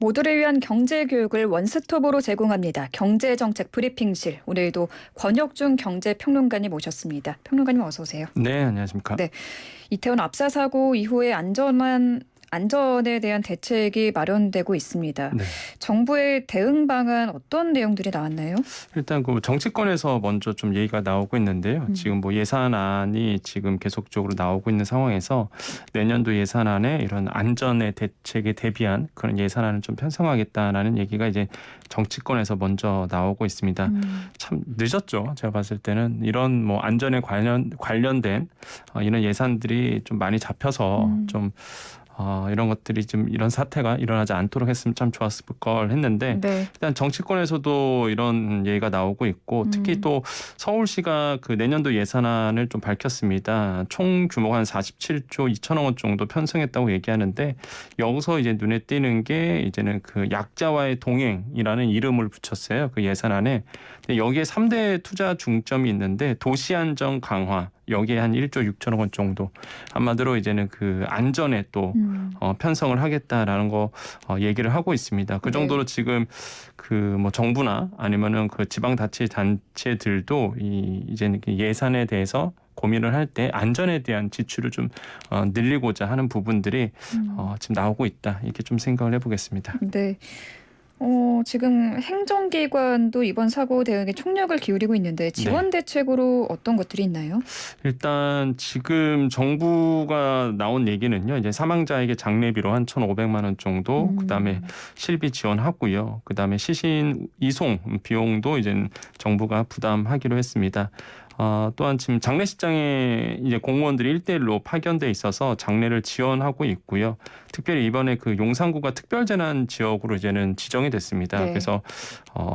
모두를 위한 경제 교육을 원스톱으로 제공합니다. 경제정책 브리핑실. 오늘도 권혁중 경제평론가님 모셨습니다. 평론가님 어서 오세요. 네, 안녕하십니까. 네, 이태원 압사 사고 이후에 안전에 대한 대책이 마련되고 있습니다. 네. 정부의 대응 방안 어떤 내용들이 나왔나요? 일단 그 정치권에서 먼저 좀 얘기가 나오고 있는데요. 지금 뭐 예산안이 지금 계속적으로 나오고 있는 상황에서 내년도 예산안에 이런 안전의 대책에 대비한 그런 예산안을 좀 편성하겠다라는 얘기가 이제 정치권에서 먼저 나오고 있습니다. 참 늦었죠. 제가 봤을 때는 이런 뭐 안전에 관련된 이런 예산들이 좀 많이 잡혀서 좀 이런 것들이 좀 이런 사태가 일어나지 않도록 했으면 참 좋았을 걸 했는데 네. 일단 정치권에서도 이런 얘기가 나오고 있고 특히 또 서울시가 그 내년도 예산안을 좀 밝혔습니다. 총 규모가 한 47조 2천억 원 정도 편성했다고 얘기하는데 여기서 이제 눈에 띄는 게 이제는 그 약자와의 동행이라는 이름을 붙였어요. 그 예산안에. 근데 여기에 3대 투자 중점이 있는데 도시 안전 강화 여기에 한 1조 6천억 원 정도 한마디로 이제는 그 안전에 또 편성을 하겠다라는 거 얘기를 하고 있습니다. 그 정도로 지금 그 뭐 정부나 아니면은 그 지방자치단체들도 이제는 예산에 대해서 고민을 할 때 안전에 대한 지출을 좀 늘리고자 하는 부분들이 지금 나오고 있다. 이렇게 좀 생각을 해보겠습니다. 네. 지금 행정기관도 이번 사고 대응에 총력을 기울이고 있는데 지원 대책으로 어떤 것들이 있나요? 일단 지금 정부가 나온 얘기는요. 이제 사망자에게 장례비로 한 1,500만 원 정도, 그다음에 실비 지원하고요. 그다음에 시신 이송 비용도 이제 정부가 부담하기로 했습니다. 또한 지금 장례식장에 이제 공무원들이 1대1로 파견돼 있어서 장례를 지원하고 있고요. 특별히 이번에 그 용산구가 특별재난 지역으로 이제는 지정이 됐습니다. 네. 그래서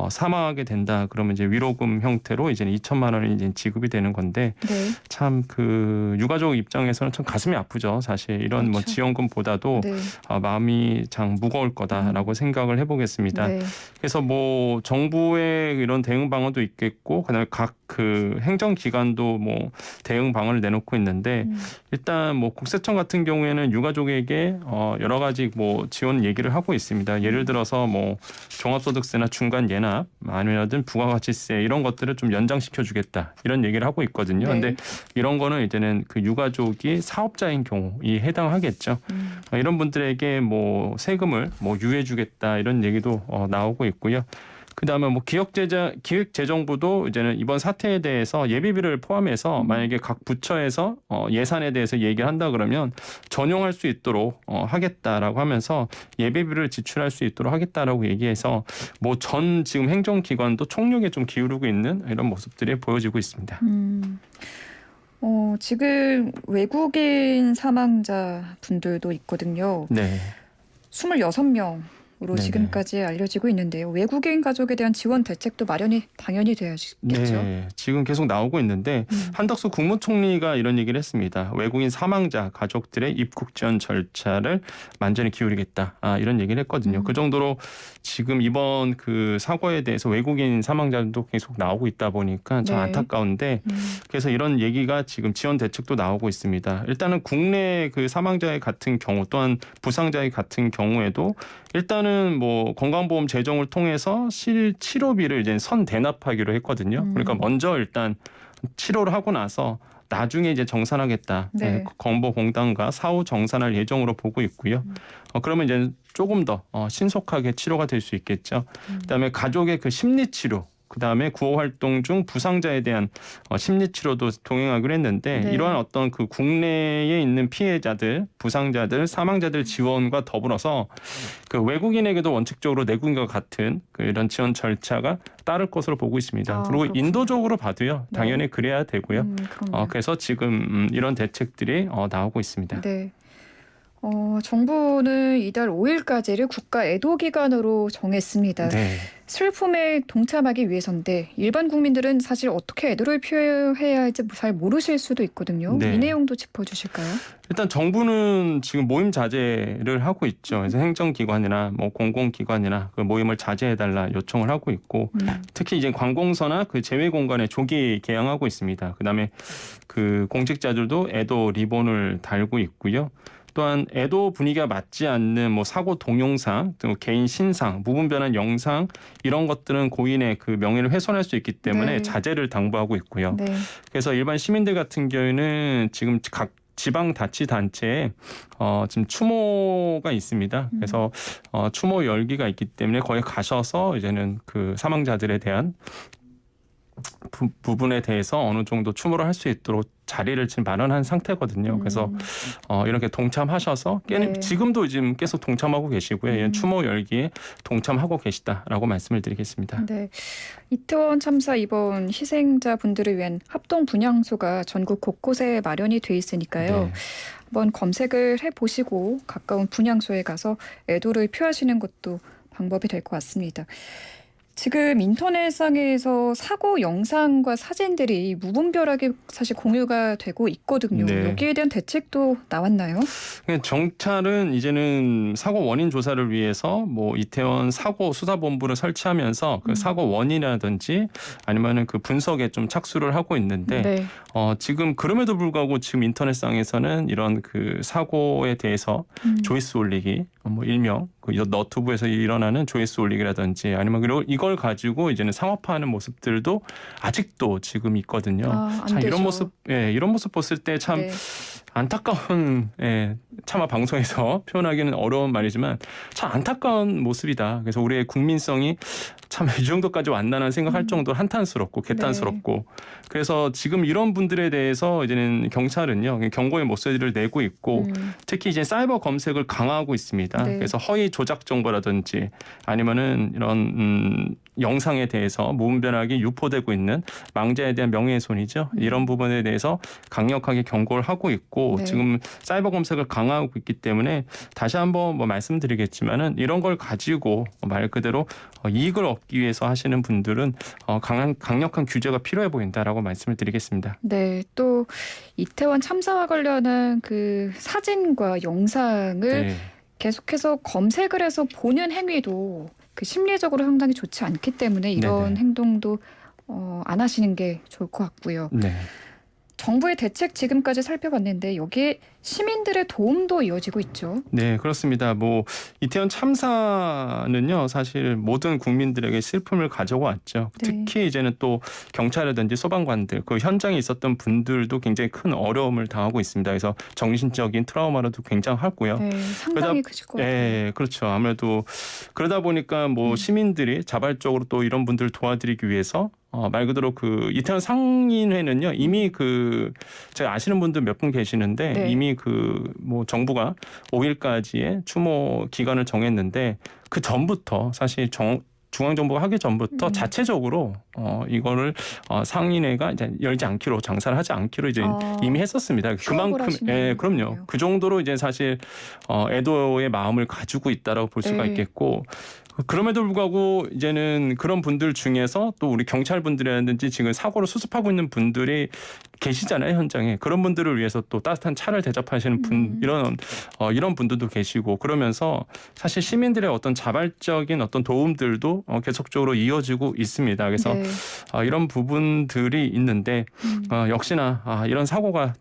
사망하게 된다 그러면 이제 위로금 형태로 이제는 2천만 원이 이제 지급이 되는 건데 네. 참 그 유가족 입장에서는 참 가슴이 아프죠. 사실 이런 뭐 그렇죠. 지원금보다도 네. 마음이 참 무거울 거다라고 생각을 해보겠습니다. 네. 그래서 뭐 정부의 이런 대응 방안도 있겠고 그다음에 각 그 행정기관도 뭐 대응 방안을 내놓고 있는데 일단 뭐 국세청 같은 경우에는 유가족에게 여러 가지 뭐 지원 얘기를 하고 있습니다. 예를 들어서 뭐 종합소득세나 중간 예납 아니면 부가가치세 이런 것들을 좀 연장시켜 주겠다 이런 얘기를 하고 있거든요. 네. 근데 이런 거는 이제는 그 유가족이 사업자인 경우에 해당하겠죠. 이런 분들에게 뭐 세금을 뭐 유예 주겠다 이런 얘기도 나오고 있고요. 그다음에 뭐 기획재정부도 이제는 이번 사태에 대해서 예비비를 포함해서 만약에 각 부처에서 예산에 대해서 얘기를 한다 그러면 전용할 수 있도록 하겠다라고 하면서 예비비를 지출할 수 있도록 하겠다라고 얘기해서 뭐 전 지금 행정기관도 총력에 좀 기울이고 있는 이런 모습들이 보여지고 있습니다. 지금 외국인 사망자 분들도 있거든요. 네. 26명으로 네네. 지금까지 알려지고 있는데요. 외국인 가족에 대한 지원 대책도 마련이 당연히 돼야겠죠. 네, 지금 계속 나오고 있는데 한덕수 국무총리가 이런 얘기를 했습니다. 외국인 사망자 가족들의 입국 지원 절차를 만전히 기울이겠다. 이런 얘기를 했거든요. 그 정도로 지금 이번 그 사고에 대해서 외국인 사망자도 계속 나오고 있다 보니까 참 네. 안타까운데 그래서 이런 얘기가 지금 지원 대책도 나오고 있습니다. 일단은 국내 그 사망자의 같은 경우 또한 부상자의 같은 경우에도 일단은 뭐 건강보험 재정을 통해서 치료비를 이제 선대납하기로 했거든요. 그러니까 먼저 일단 치료를 하고 나서 나중에 이제 정산하겠다. 네. 건보공단과 사후 정산할 예정으로 보고 있고요. 그러면 이제 조금 더 신속하게 치료가 될 수 있겠죠. 그다음에 가족의 그 심리치료. 그다음에 구호 활동 중 부상자에 대한 심리 치료도 동행하기로 했는데 네. 이러한 어떤 그 국내에 있는 피해자들, 부상자들, 사망자들 지원과 더불어서 그 외국인에게도 원칙적으로 내국인과 같은 그 이런 지원 절차가 따를 것으로 보고 있습니다. 그리고 그렇군요. 인도적으로 봐도요. 당연히 그래야 되고요. 그럼요. 그래서 지금 이런 대책들이 나오고 있습니다. 네. 정부는 이달 5일까지를 국가 애도 기간으로 정했습니다. 네. 슬픔에 동참하기 위해서인데 일반 국민들은 사실 어떻게 애도를 표해야 할지 잘 모르실 수도 있거든요. 네. 이 내용도 짚어주실까요? 일단 정부는 지금 모임 자제를 하고 있죠. 그래서 행정기관이나 뭐 공공기관이나 그 모임을 자제해달라 요청을 하고 있고 특히 이제 관공서나 그 제외공간에 조기 개항하고 있습니다. 그다음에 그 공직자들도 애도 리본을 달고 있고요. 또한 애도 분위기가 맞지 않는 뭐 사고 동영상, 또 개인 신상, 무분별한 영상 이런 것들은 고인의 그 명예를 훼손할 수 있기 때문에 네. 자제를 당부하고 있고요. 네. 그래서 일반 시민들 같은 경우에는 지금 각 지방자치단체에 지금 추모가 있습니다. 그래서 추모 열기가 있기 때문에 거기 가셔서 이제는 그 사망자들에 대한 부분에 대해서 어느 정도 추모를 할 수 있도록 자리를 지금 마련한 상태거든요. 그래서 이렇게 동참하셔서 네. 지금도 지금 계속 동참하고 계시고요. 이런 추모 열기에 동참하고 계시다라고 말씀을 드리겠습니다. 네. 이태원 참사 이번 희생자분들을 위한 합동 분향소가 전국 곳곳에 마련이 돼 있으니까요. 네. 한번 검색을 해보시고 가까운 분향소에 가서 애도를 표하시는 것도 방법이 될 것 같습니다. 지금 인터넷상에서 사고 영상과 사진들이 무분별하게 사실 공유가 되고 있거든요. 네. 여기에 대한 대책도 나왔나요? 경찰은 이제는 사고 원인 조사를 위해서 뭐 이태원 사고 수사본부를 설치하면서 그 사고 원인이라든지 아니면은 그 분석에 좀 착수를 하고 있는데 네. 지금 그럼에도 불구하고 지금 인터넷상에서는 이런 그 사고에 대해서 조회수 올리기, 뭐 일명 그 너튜브에서 일어나는 조회수 올리기라든지 아니면 그리고 이걸 가지고 이제는 상업화하는 모습들도 아직도 지금 있거든요. 안 참 되죠. 이런 모습 봤을 때 참 네. 안타까운, 차마 방송에서 표현하기는 어려운 말이지만 참 안타까운 모습이다. 그래서 우리의 국민성이 참 이 정도까지 왔나라는 생각할 정도로 한탄스럽고 개탄스럽고 그래서 지금 이런 분들에 대해서 이제는 경찰은요 경고의 목소리를 내고 있고 특히 이제 사이버 검색을 강화하고 있습니다. 네. 그래서 허위 조작 정보라든지 아니면은 이런 영상에 대해서 무분별하게 유포되고 있는 망자에 대한 명예훼손이죠. 이런 부분에 대해서 강력하게 경고를 하고 있고 네. 지금 사이버 검색을 강화하고 있기 때문에 다시 한번 뭐 말씀드리겠지만은 이런 걸 가지고 말 그대로 이익을 얻기 위해서 하시는 분들은 강력한 규제가 필요해 보인다라고 말씀을 드리겠습니다. 네, 또 이태원 참사와 관련한 그 사진과 영상을 네. 계속해서 검색을 해서 보는 행위도 그 심리적으로 상당히 좋지 않기 때문에 이런 네네. 행동도 안 하시는 게 좋을 것 같고요. 네. 정부의 대책 지금까지 살펴봤는데 여기에 시민들의 도움도 이어지고 있죠. 네, 그렇습니다. 뭐 이태원 참사는요, 사실 모든 국민들에게 슬픔을 가져왔죠. 네. 특히 이제는 또 경찰이라든지 소방관들, 그 현장에 있었던 분들도 굉장히 큰 어려움을 당하고 있습니다. 그래서 정신적인 트라우마로도 굉장하고요. 네, 상당히 크실 것 같아요. 네, 그렇죠. 아무래도 그러다 보니까 뭐 시민들이 자발적으로 또 이런 분들을 도와드리기 위해서 말 그대로 그 이태원 상인회는요 이미 그 제가 아시는 분들 몇 분 계시는데 네. 이미 그 뭐 정부가 5일까지의 추모 기간을 정했는데 그 전부터 사실 중앙정부가 하기 전부터 자체적으로 이거를 상인회가 이제 열지 않기로 장사를 하지 않기로 이제 이미 했었습니다. 그만큼 그럼요. 거네요. 그 정도로 이제 사실 애도의 마음을 가지고 있다라고 볼 수가 네. 있겠고 그럼에도 불구하고 이제는 그런 분들 중에서 또 우리 경찰분들이라든지 지금 사고를 수습하고 있는 분들이 계시잖아요, 현장에. 그런 분들을 위해서 또 따뜻한 차를 대접하시는 분 이런 분들도 계시고 그러면서 사실 시민들의 어떤 자발적인 어떤 도움들도 계속적으로 이어지고 있습니다. 그래서 네. 이런 부분들이 있는데 역시나 이런 사고가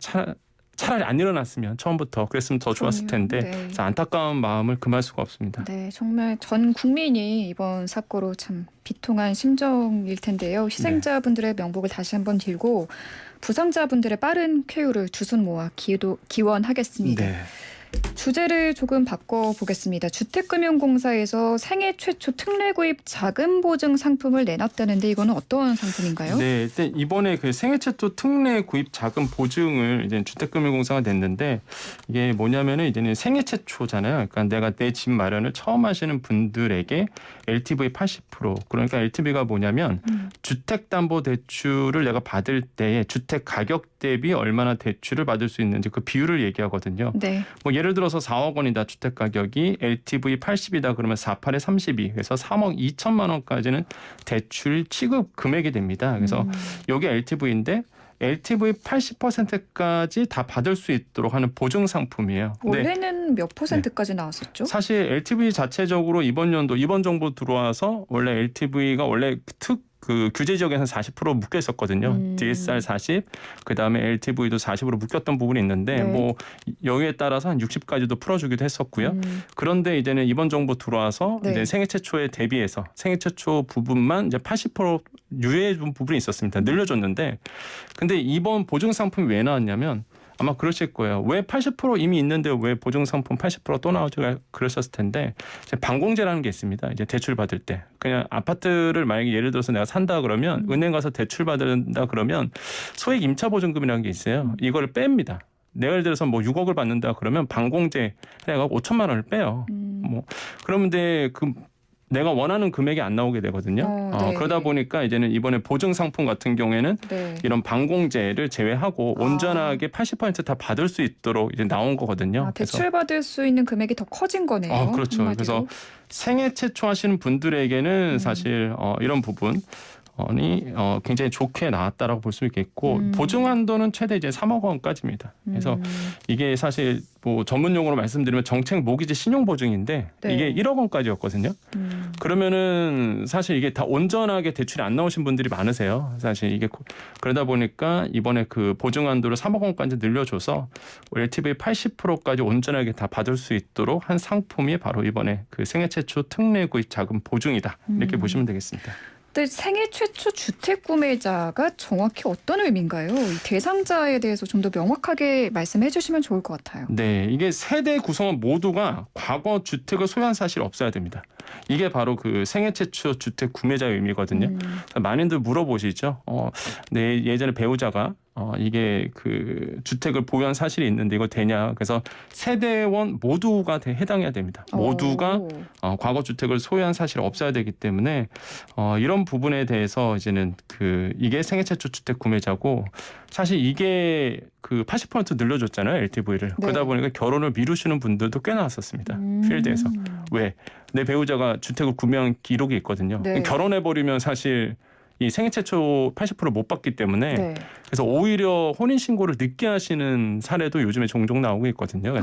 차라리 안 일어났으면 처음부터 그랬으면 더 좋았을 텐데 네. 그래서 안타까운 마음을 금할 수가 없습니다. 네, 정말 전 국민이 이번 사고로 참 비통한 심정일 텐데요. 희생자분들의 명복을 다시 한번 빌고 부상자분들의 빠른 쾌유를 두 손 모아 기원하겠습니다. 네. 주제를 조금 바꿔보겠습니다. 주택금융공사에서 생애 최초 특례 구입 자금 보증 상품을 내놨다는데 이거는 어떤 상품인가요? 네, 일단 이번에 그 생애 최초 특례 구입 자금 보증을 이제 주택금융공사가 냈는데 이게 뭐냐면은 이제는 생애 최초잖아요. 그러니까 내가 내 집 마련을 처음 하시는 분들에게 LTV 80% 그러니까 LTV가 뭐냐면 주택담보대출을 내가 받을 때에 주택 가격 대비 얼마나 대출을 받을 수 있는지 그 비율을 얘기하거든요. 네. 뭐 예를 들어서 4억 원이다 주택 가격이 LTV 80이다 그러면 4,8에 32 그래서 3억 2천만 원까지는 대출 취급 금액이 됩니다. 그래서 이게 LTV인데 LTV 80%까지 다 받을 수 있도록 하는 보증 상품이에요. 근데 원래는 몇 %까지 나왔었죠? 사실 LTV 자체적으로 이번 정부 들어와서 원래 LTV가 원래 그 규제 지역에서는 40% 묶여 있었거든요. DSR 40, 그다음에 LTV도 40으로 묶였던 부분이 있는데 네. 뭐 여기에 따라서 한 60까지도 풀어주기도 했었고요. 그런데 이제는 이번 정부 들어와서 네. 이제 생애 최초에 대비해서 생애 최초 부분만 이제 80% 유예해 준 부분이 있었습니다. 늘려줬는데 근데 이번 보증 상품이 왜 나왔냐면 아마 그러실 거예요. 왜 80% 이미 있는데 왜 보증 상품 80%또 나오죠? 그러셨을 텐데 반공제라는 게 있습니다. 이제 대출 받을 때 그냥 아파트를 만약에 예를 들어서 내가 산다 그러면 은행 가서 대출 받는다 그러면 소액 임차 보증금이라는 게 있어요. 이거를 뺍니다. 내가 예를 들어서 뭐 6억을 받는다 그러면 반공제 해가지고 5천만 원을 빼요. 뭐 그러면 그 내가 원하는 금액이 안 나오게 되거든요. 네. 그러다 보니까 이제는 이번에 보증 상품 같은 경우에는 네. 이런 반공제를 제외하고 온전하게 80% 다 받을 수 있도록 이제 나온 거거든요. 대출 받을 수 있는 금액이 더 커진 거네요. 그렇죠. 한마디로. 그래서 생애 최초 하시는 분들에게는 사실 이런 부분 이 굉장히 좋게 나왔다라고 볼 수 있겠고 보증 한도는 최대 이제 3억 원까지입니다. 그래서 이게 사실 뭐 전문 용어로 말씀드리면 정책 모기지 신용 보증인데 네. 이게 1억 원까지였거든요. 그러면은 사실 이게 다 온전하게 대출이 안 나오신 분들이 많으세요. 사실 이게 그러다 보니까 이번에 그 보증 한도를 3억 원까지 늘려줘서 LTV 80%까지 온전하게 다 받을 수 있도록 한 상품이 바로 이번에 그 생애 최초 특례 구입 자금 보증이다. 이렇게 보시면 되겠습니다. 근데 생애 최초 주택 구매자가 정확히 어떤 의미인가요? 이 대상자에 대해서 좀 더 명확하게 말씀해 주시면 좋을 것 같아요. 네, 이게 세대 구성원 모두가 과거 주택을 소유한 사실이 없어야 됩니다. 이게 바로 그 생애 최초 주택 구매자의 의미거든요. 많이들 물어보시죠. 내 예전에 배우자가 이게 그 주택을 보유한 사실이 있는데 이거 되냐? 그래서 세대원 모두가 해당해야 됩니다. 모두가 과거 주택을 소유한 사실이 없어야 되기 때문에 이런 부분에 대해서 이제는 이게 생애 최초 주택 구매자고 사실 이게 그 80% 늘려줬잖아요. LTV를. 네. 그러다 보니까 결혼을 미루시는 분들도 꽤 나왔었습니다. 필드에서. 왜? 내 배우자가 주택을 구매한 기록이 있거든요. 네. 결혼해버리면 사실 이 생애 최초 80% 못 받기 때문에 네. 그래서 오히려 혼인신고를 늦게 하시는 사례도 요즘에 종종 나오고 있거든요.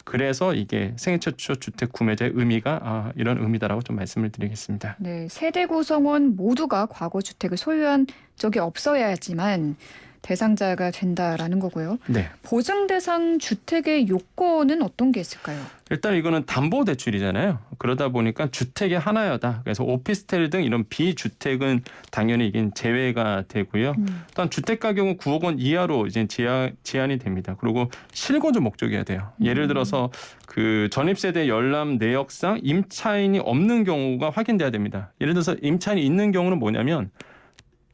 그래서 이게 생애 최초 주택 구매자의 의미가 이런 의미다라고 좀 말씀을 드리겠습니다. 네, 세대 구성원 모두가 과거 주택을 소유한 적이 없어야지만 대상자가 된다라는 거고요. 네. 보증 대상 주택의 요건은 어떤 게 있을까요? 일단 이거는 담보대출이잖아요. 그러다 보니까 주택의 하나여다. 그래서 오피스텔 등 이런 비주택은 당연히 이게 제외가 되고요. 또한 주택 가격은 9억 원 이하로 이제 제한이 됩니다. 그리고 실거주 목적이어야 돼요. 예를 들어서 그 전입세대 열람 내역상 임차인이 없는 경우가 확인돼야 됩니다. 예를 들어서 임차인이 있는 경우는 뭐냐면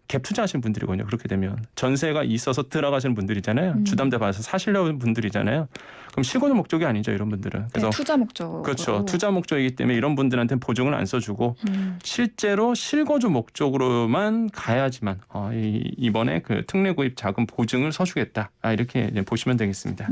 갭 투자하시는 분들이거든요. 그렇게 되면 전세가 있어서 들어가시는 분들이잖아요. 주담대 받아서 사시려는 분들이잖아요. 그럼 실거주 목적이 아니죠, 이런 분들은. 그래서 투자 목적. 그렇죠. 투자 목적이기 때문에 이런 분들한테는 보증을 안 써주고 실제로 실거주 목적으로만 가야지만 이번에 그 특례 구입 자금 보증을 서주겠다. 이렇게 이제 보시면 되겠습니다.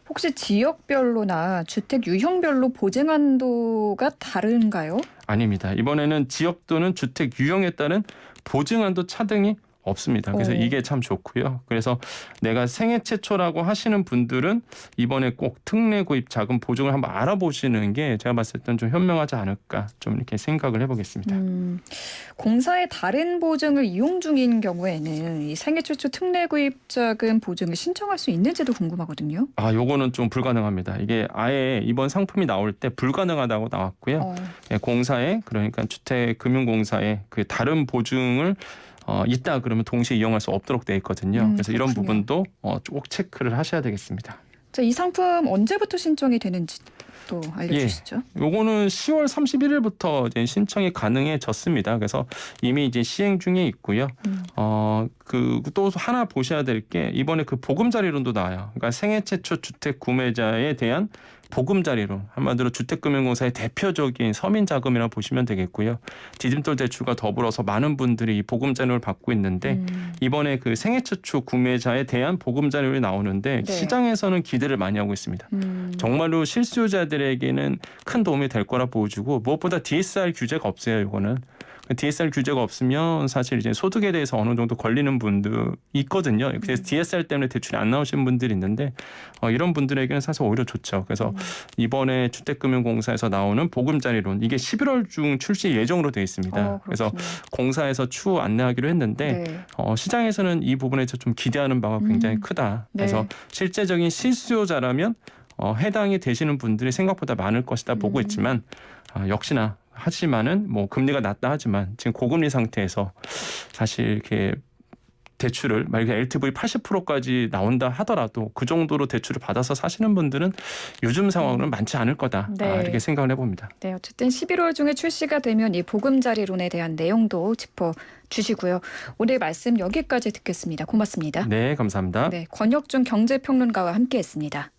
혹시 지역별로나 주택 유형별로 보증 한도가 다른가요? 아닙니다. 이번에는 지역 또는 주택 유형에 따른 보증 한도 차등이 없습니다. 그래서 이게 참 좋고요. 그래서 내가 생애 최초라고 하시는 분들은 이번에 꼭 특례 구입 자금 보증을 한번 알아보시는 게 제가 봤을 땐 좀 현명하지 않을까 좀 이렇게 생각을 해보겠습니다. 공사의 다른 보증을 이용 중인 경우에는 이 생애 최초 특례 구입 자금 보증을 신청할 수 있는지도 궁금하거든요. 요거는 좀 불가능합니다. 이게 아예 이번 상품이 나올 때 불가능하다고 나왔고요. 공사에 그러니까 주택금융공사에 그 다른 보증을 있다 그러면 동시에 이용할 수 없도록 돼 있거든요. 그래서 이런 부분도 꼭 체크를 하셔야 되겠습니다. 자, 이 상품 언제부터 신청이 되는지 또 알려주시죠. 요거는 10월 31일부터 이제 신청이 가능해졌습니다. 그래서 이미 이제 시행 중에 있고요. 또 하나 보셔야 될 게 이번에 그 보금자리론도 나와요. 그러니까 생애 최초 주택 구매자에 대한 보금자리론, 한마디로 주택금융공사의 대표적인 서민자금이라고 보시면 되겠고요. 디딤돌 대출과 더불어서 많은 분들이 이 보금자리론을 받고 있는데 이번에 그 생애 최초 구매자에 대한 보금자리론이 나오는데 시장에서는 기대를 많이 하고 있습니다. 정말로 실수요자들에게는 큰 도움이 될 거라 보여주고 무엇보다 DSR 규제가 없어요. 이거는. DSR 규제가 없으면 사실 이제 소득에 대해서 어느 정도 걸리는 분도 있거든요. 그래서 DSR 때문에 대출이 안 나오시는 분들이 있는데 이런 분들에게는 사실 오히려 좋죠. 그래서 이번에 주택금융공사에서 나오는 보금자리론 이게 11월 중 출시 예정으로 되어 있습니다. 그래서 공사에서 추후 안내하기로 했는데 네. 시장에서는 이 부분에 좀 기대하는 바가 굉장히 크다. 그래서 네. 실제적인 실수요자라면 해당이 되시는 분들이 생각보다 많을 것이다 보고 있지만 역시나 하지만은 뭐 금리가 낮다 하지만 지금 고금리 상태에서 사실 이렇게 대출을 만약에 LTV 80%까지 나온다 하더라도 그 정도로 대출을 받아서 사시는 분들은 요즘 상황으로는 많지 않을 거다. 네. 이렇게 생각을 해봅니다. 네, 어쨌든 11월 중에 출시가 되면 이 보금자리론에 대한 내용도 짚어 주시고요. 오늘 말씀 여기까지 듣겠습니다. 고맙습니다. 네, 감사합니다. 네, 권혁준 경제평론가와 함께했습니다.